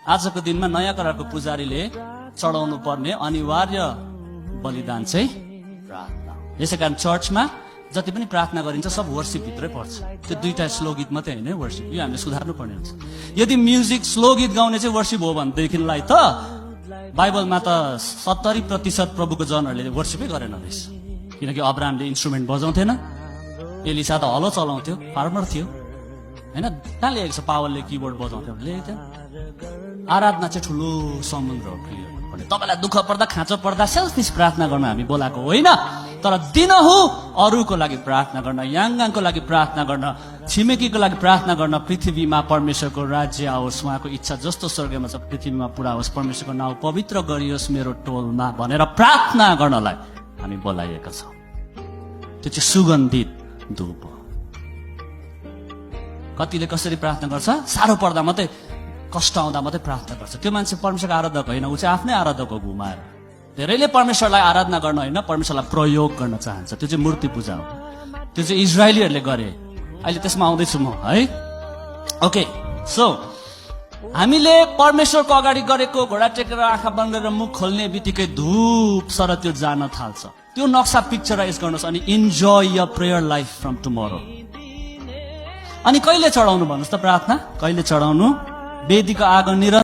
आजको दिनमा नयाँ करारको पुजारीले चढाउनु पर्ने अनिवार्य बलिदान चाहिँ प्रार्थना। यसै कारण चर्चमा जति पनि प्रार्थना गरिन्छ सब वर्शिप भित्रै पर्छ। त्यो दुईटा स्लो गीत मात्रै होइन वर्शिप, यो हामीले सुधार्नु पर्ने हुन्छ। यदि म्युजिक स्लो गीत गाउने चाहिँ वर्शिप हो भनेदेखिलाई त बाइबलमा त 70% प्रभुको जनहरूले वर्शिपै गरेन रहेछ। किनकि अब्राहमले इन्स्ट्रुमेन्ट बजाउँथेन, एलिसा त हलो चलाउँथ्यो, फार्मर थियो हैन। कहाँ ल्याएको छ पावलले किबोर्ड बजाउँथ्यो ल्याएको थियो। आराधना चाहिँ ठुलो समुद्र हो। तपाईँलाई दुःख पर्दा खाँचो पर्दा सेल्फिस प्रार्थना गर्न हामी बोलाएको होइन, तर दिनहु अरूको लागि प्रार्थना गर्न, याङगाङको लागि प्रार्थना गर्न, छिमेकीको लागि प्रार्थना गर्न, पृथ्वीमा परमेश्वरको राज्य आओस्, उहाँको इच्छा जस्तो स्वर्गमा छ पृथ्वीमा पुरा होस्, परमेश्वरको नाउँ पवित्र गरियोस् मेरो टोलमा भनेर प्रार्थना गर्नलाई हामी बोलाइएका छौँ। त्यो चाहिँ सुगन्धित धूप हो। कतिले कसरी प्रार्थना गर्छ, साह्रो पर्दा मात्रै, कष्ट आउँदा मात्रै प्रार्थना गर्छ। त्यो मान्छे परमेश्वरको आराधक होइन, ऊ चाहिँ आफ्नै आराधक हो घुमाएर। धेरैले परमेश्वरलाई आराधना गर्न होइन, परमेश्वरलाई प्रयोग गर्न चाहन्छ। त्यो चाहिँ मूर्ति पूजा हो। त्यो चाहिँ इजरायलीहरूले गरे। अहिले त्यसमा आउँदैछु म है। ओके, सो हामीले परमेश्वरको अगाडि गरेको घोडा टेकेर आँखा बन्द गरेर मुख खोल्ने बित्तिकै धूप सर त्यो जान थाल्छ। त्यो नक्सा पिक्चराइज गर्नुहोस् अनि enjoy your prayer life from tomorrow. अनि कहिले चढाउनु भन्नुहोस् त प्रार्थना, कहिले चढाउनु? वेदीको आगो निरन्तर